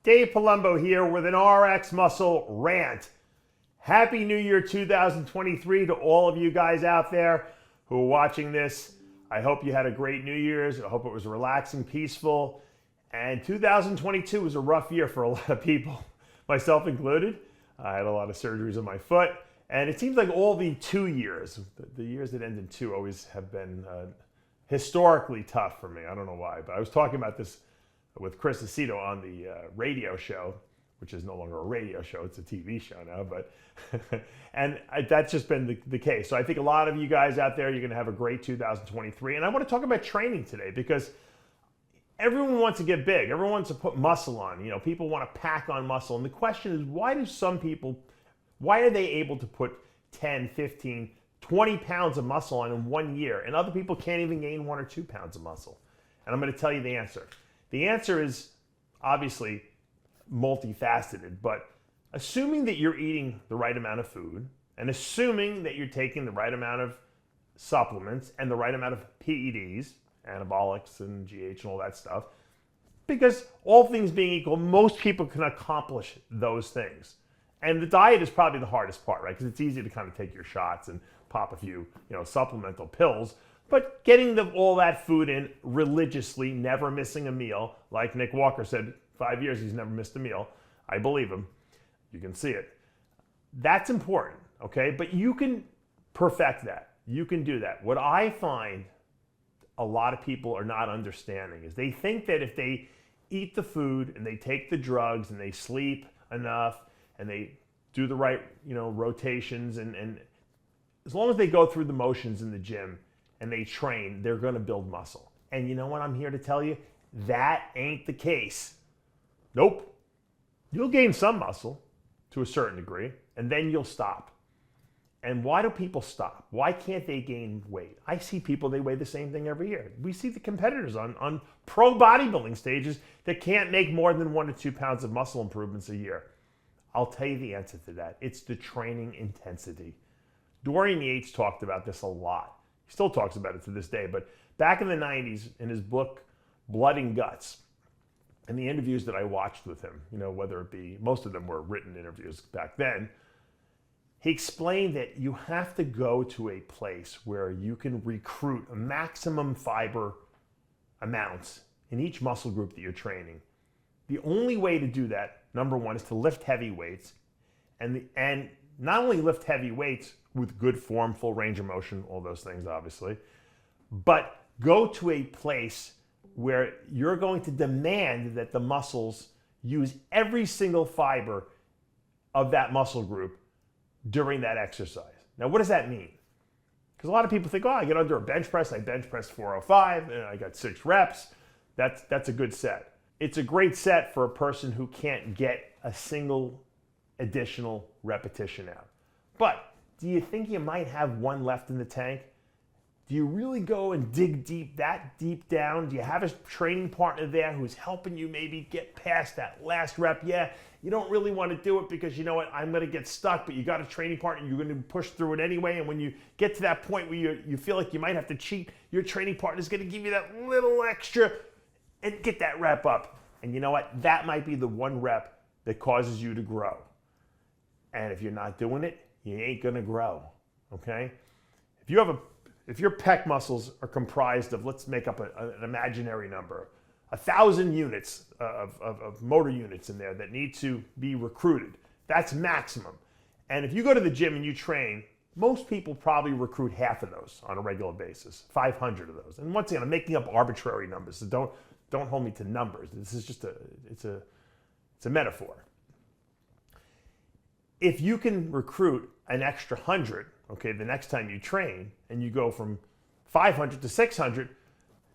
Dave Palumbo here with an RX Muscle rant. Happy New Year 2023 to all of you guys out there who are watching this. I hope you had a great New Year's. I hope it was relaxing, peaceful. And 2022 was a rough year for a lot of people, myself included. I had a lot of surgeries on my foot. And it seems like all the 2 years, the years that end in 2 always have been historically tough for me. I don't know why, but I was talking about this with Chris Aceto on the radio show, which is no longer a radio show, it's a TV show now, but that's just been the case. So I think a lot of you guys out there, you're gonna have a great 2023. And I wanna talk about training today because everyone wants to get big. Everyone wants to put muscle on. You know, people wanna pack on muscle. And the question is, why are they able to put 10, 15, 20 pounds of muscle on in 1 year, and other people can't even gain 1 or 2 pounds of muscle? And I'm gonna tell you the answer. The answer is obviously multifaceted, but assuming that you're eating the right amount of food and assuming that you're taking the right amount of supplements and the right amount of PEDs, anabolics and GH and all that stuff, because all things being equal, most people can accomplish those things. And the diet is probably the hardest part, right? Because it's easy to kind of take your shots and pop a few, supplemental pills. But getting all that food in religiously, never missing a meal, like Nick Walker said, 5 years he's never missed a meal. I believe him. You can see it. That's important, okay? But you can perfect that. You can do that. What I find a lot of people are not understanding is they think that if they eat the food and they take the drugs and they sleep enough and they do the right, rotations and as long as they go through the motions in the gym and they train, they're gonna build muscle. And you know what I'm here to tell you? That ain't the case. Nope. You'll gain some muscle to a certain degree, and then you'll stop. And why do people stop? Why can't they gain weight? I see people, they weigh the same thing every year. We see the competitors on pro bodybuilding stages that can't make more than 1 to 2 pounds of muscle improvements a year. I'll tell you the answer to that. It's the training intensity. Dorian Yates talked about this a lot. He still talks about it to this day, but back in the 90s in his book, Blood and Guts, and the interviews that I watched with him, whether it be, most of them were written interviews back then, he explained that you have to go to a place where you can recruit a maximum fiber amounts in each muscle group that you're training. The only way to do that, number one, is to lift heavy weights, and not only lift heavy weights with good form, full range of motion, all those things obviously, but go to a place where you're going to demand that the muscles use every single fiber of that muscle group during that exercise. Now, what does that mean? Because a lot of people think, I get under a bench press, I bench press 405, and I got 6 reps. That's a good set. It's a great set for a person who can't get a single additional repetition out. But do you think you might have one left in the tank? Do you really go and dig that deep down? Do you have a training partner there who's helping you maybe get past that last rep? Yeah, you don't really want to do it because you know what, I'm going to get stuck, but you got a training partner, you're going to push through it anyway, and when you get to that point where you feel like you might have to cheat, your training partner is going to give you that little extra and get that rep up. And you know what, that might be the one rep that causes you to grow. And if you're not doing it, you ain't gonna grow, okay? If your pec muscles are comprised of, let's make up an imaginary number, 1,000 units of motor units in there that need to be recruited, that's maximum. And if you go to the gym and you train, most people probably recruit half of those on a regular basis, 500 of those. And once again, I'm making up arbitrary numbers, so don't hold me to numbers. This is just it's a metaphor. If you can recruit an extra 100, okay, the next time you train and you go from 500 to 600,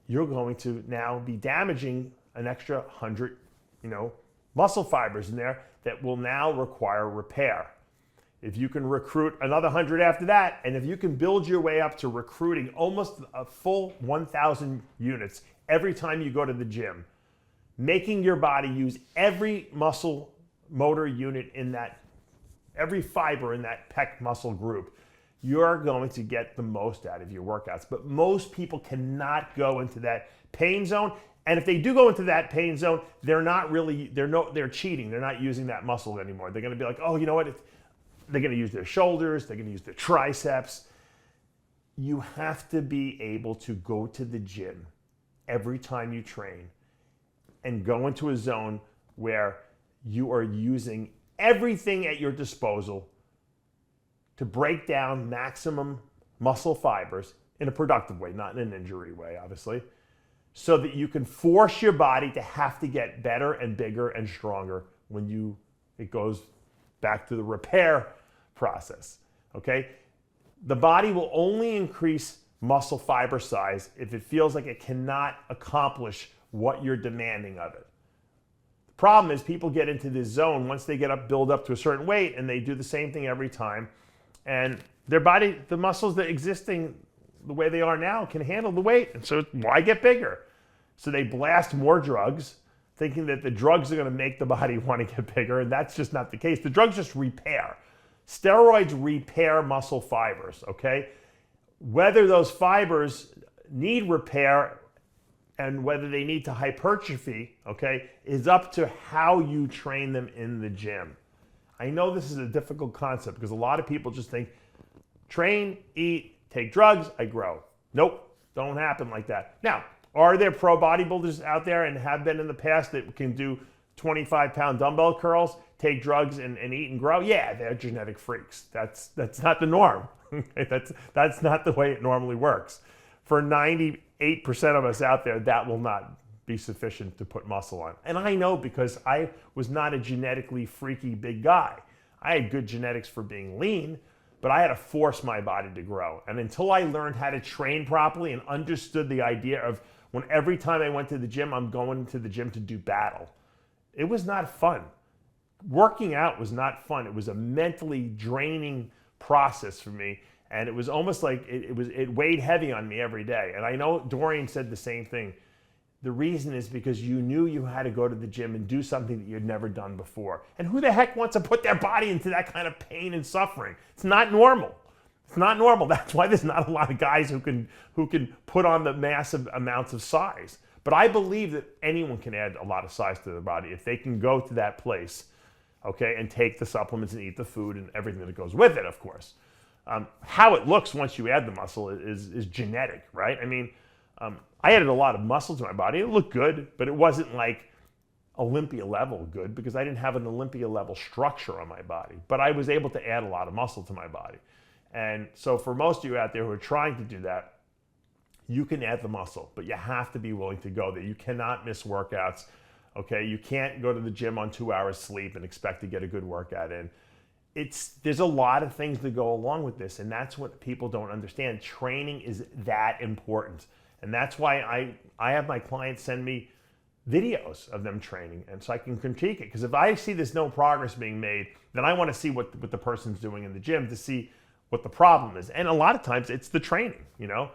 you're going to now be damaging an extra 100, muscle fibers in there that will now require repair. If you can recruit another 100 after that, and if you can build your way up to recruiting almost a full 1,000 units every time you go to the gym, making your body use every muscle motor unit in that, every fiber in that pec muscle group, you're going to get the most out of your workouts. But most people cannot go into that pain zone. And if they do go into that pain zone, they're cheating. They're not using that muscle anymore. They're going to be like, oh, you know what? They're going to use their shoulders. They're going to use their triceps. You have to be able to go to the gym every time you train and go into a zone where you are using everything at your disposal to break down maximum muscle fibers in a productive way, not in an injury way, obviously, so that you can force your body to have to get better and bigger and stronger when it goes back to the repair process, okay? The body will only increase muscle fiber size if it feels like it cannot accomplish what you're demanding of it. The problem is people get into this zone once they build up to a certain weight, and they do the same thing every time. And their body, the muscles that existing the way they are now can handle the weight. And so why get bigger? So they blast more drugs, thinking that the drugs are going to make the body want to get bigger. And that's just not the case. The drugs just repair. Steroids repair muscle fibers, okay? Whether those fibers need repair and whether they need to hypertrophy, okay, is up to how you train them in the gym. I know this is a difficult concept because a lot of people just think, train, eat, take drugs, I grow. Nope, don't happen like that. Now, are there pro bodybuilders out there and have been in the past that can do 25-pound dumbbell curls, take drugs, and eat and grow? Yeah, they're genetic freaks. That's not the norm. That's not the way it normally works. For 98% of us out there, that will not be sufficient to put muscle on. And I know because I was not a genetically freaky big guy. I had good genetics for being lean, but I had to force my body to grow. And until I learned how to train properly and understood the idea of when every time I went to the gym, I'm going to the gym to do battle, it was not fun. Working out was not fun. It was a mentally draining process for me. And it was almost like it weighed heavy on me every day. And I know Dorian said the same thing. The reason is because you knew you had to go to the gym and do something that you'd never done before. And who the heck wants to put their body into that kind of pain and suffering? It's not normal. It's not normal. That's why there's not a lot of guys who can put on the massive amounts of size. But I believe that anyone can add a lot of size to their body if they can go to that place, okay, and take the supplements and eat the food and everything that goes with it, of course. How it looks once you add the muscle is genetic, right? I mean, I added a lot of muscle to my body. It looked good, but it wasn't like Olympia level good because I didn't have an Olympia level structure on my body. But I was able to add a lot of muscle to my body. And so for most of you out there who are trying to do that, you can add the muscle, but you have to be willing to go there. You cannot miss workouts, okay? You can't go to the gym on 2 hours sleep and expect to get a good workout in. There's a lot of things that go along with this, and that's what people don't understand. Training is that important. And that's why I have my clients send me videos of them training, and so I can critique it. Because if I see there's no progress being made, then I want to see what the person's doing in the gym to see what the problem is. And a lot of times it's the training, you know.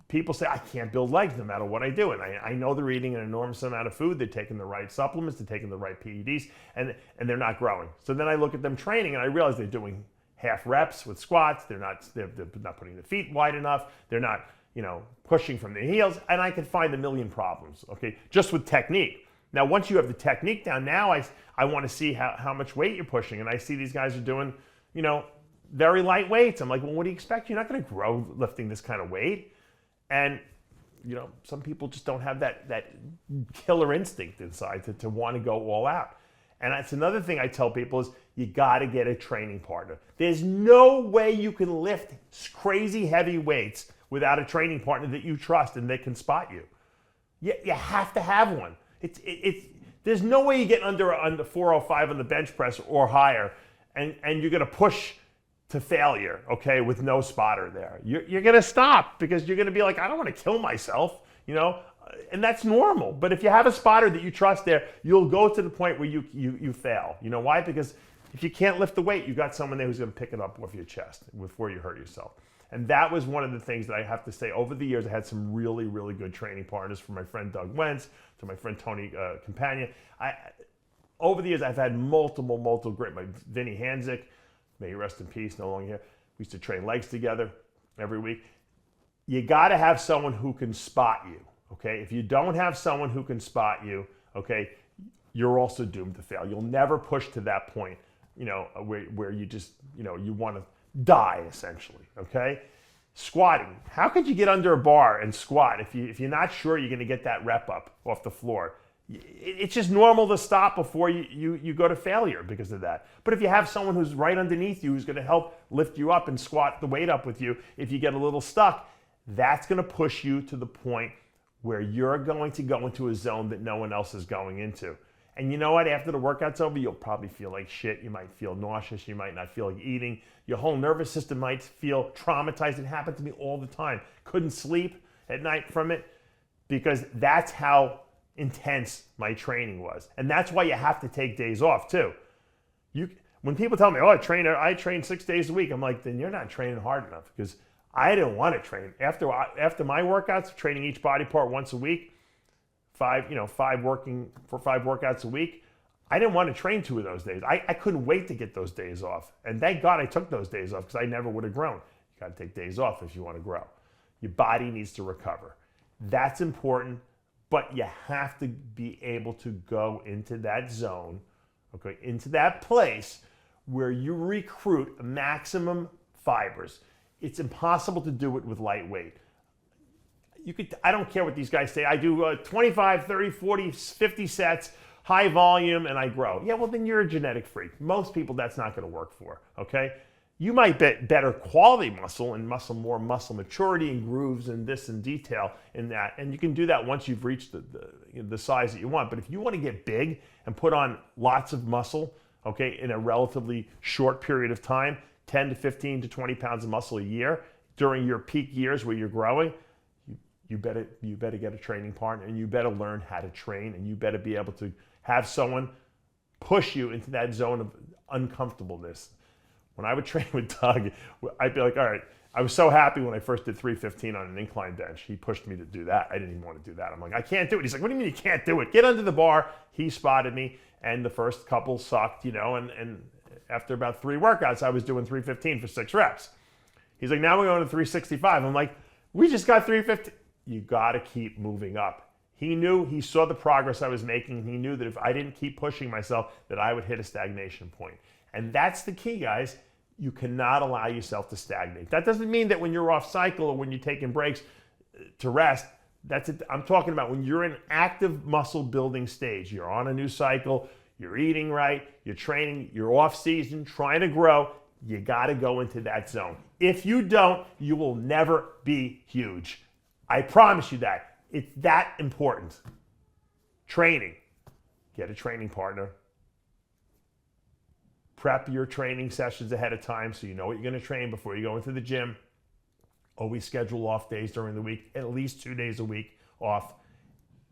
People say, I can't build legs no matter what I do. And I know they're eating an enormous amount of food, they're taking the right supplements, they're taking the right PEDs, and they're not growing. So then I look at them training and I realize they're doing half reps with squats, they're not putting the feet wide enough, they're not, you know, pushing from the heels, and I can find a million problems, okay, just with technique. Now, once you have the technique down, now I want to see how much weight you're pushing, and I see these guys are doing, you know, very light weights. I'm like, well, what do you expect? You're not going to grow lifting this kind of weight. And, you know, some people just don't have that killer instinct inside to want to go all out. And that's another thing I tell people is you got to get a training partner. There's no way you can lift crazy heavy weights without a training partner that you trust and they can spot you. You have to have one. There's no way you get under 405 on the bench press or higher and you're going to push to failure, okay, with no spotter there. You're going to stop because you're going to be like, I don't want to kill myself, you know, and that's normal. But if you have a spotter that you trust there, you'll go to the point where you fail. You know why? Because if you can't lift the weight, you've got someone there who's going to pick it up off your chest before you hurt yourself. And that was one of the things that I have to say. Over the years, I had some really, really good training partners, from my friend Doug Wentz to my friend Tony Campagna. Over the years, I've had multiple great, my Vinny Hanzik, may he rest in peace, no longer here. We used to train legs together every week. You got to have someone who can spot you, okay? If you don't have someone who can spot you, okay, you're also doomed to fail. You'll never push to that point, where you just, you want to die, essentially, okay? Squatting. How could you get under a bar and squat if you're not sure you're going to get that rep up off the floor? It's just normal to stop before you go to failure because of that. But if you have someone who's right underneath you who's going to help lift you up and squat the weight up with you, if you get a little stuck, that's going to push you to the point where you're going to go into a zone that no one else is going into. And you know what? After the workout's over, you'll probably feel like shit. You might feel nauseous. You might not feel like eating. Your whole nervous system might feel traumatized. It happened to me all the time. Couldn't sleep at night from it because that's how intense my training was. And that's why you have to take days off too. When people tell me, oh, I train 6 days a week, I'm like, then you're not training hard enough, because I didn't want to train. After my workouts, training each body part once a week, five workouts a week, I didn't want to train 2 of those days. I couldn't wait to get those days off. And thank God I took those days off, because I never would have grown. You got to take days off if you want to grow. Your body needs to recover. That's important, but you have to be able to go into that zone, okay, into that place where you recruit maximum fibers. It's impossible to do it with light weight. I don't care what these guys say. I do 25, 30, 40, 50 sets, high volume, and I grow. Yeah, well, then you're a genetic freak. Most people, that's not going to work for, okay? You might get better quality muscle and more muscle maturity and grooves and this and detail in that. And you can do that once you've reached the size that you want. But if you want to get big and put on lots of muscle, okay, in a relatively short period of time, 10 to 15 to 20 pounds of muscle a year during your peak years where you're growing, you better get a training partner, and you better learn how to train, and you better be able to have someone push you into that zone of uncomfortableness. When I would train with Doug, I'd be like, all right, I was so happy when I first did 315 on an incline bench. He pushed me to do that. I didn't even want to do that. I'm like, I can't do it. He's like, what do you mean you can't do it? Get under the bar. He spotted me, and the first couple sucked, and after about 3 workouts, I was doing 315 for 6 reps. He's like, now we're going to 365. I'm like, we just got 315. You got to keep moving up. He saw the progress I was making. He knew that if I didn't keep pushing myself, that I would hit a stagnation point. And that's the key, guys. You cannot allow yourself to stagnate. That doesn't mean that when you're off cycle or when you're taking breaks to rest, that's it. I'm talking about when you're in active muscle building stage. You're on a new cycle, you're eating right, you're training, you're off season, trying to grow. You got to go into that zone. If you don't, you will never be huge. I promise you that. It's that important. Training. Get a training partner. Prep your training sessions ahead of time so you know what you're going to train before you go into the gym. Always schedule off days during the week, at least 2 days a week off.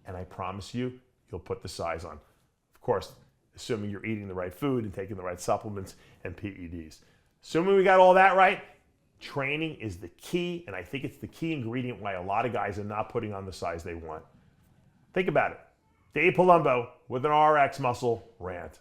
And I promise you, you'll put the size on. Of course, assuming you're eating the right food and taking the right supplements and PEDs. Assuming we got all that right, training is the key, and I think it's the key ingredient why a lot of guys are not putting on the size they want. Think about it. Dave Palumbo with an RX Muscle Rant.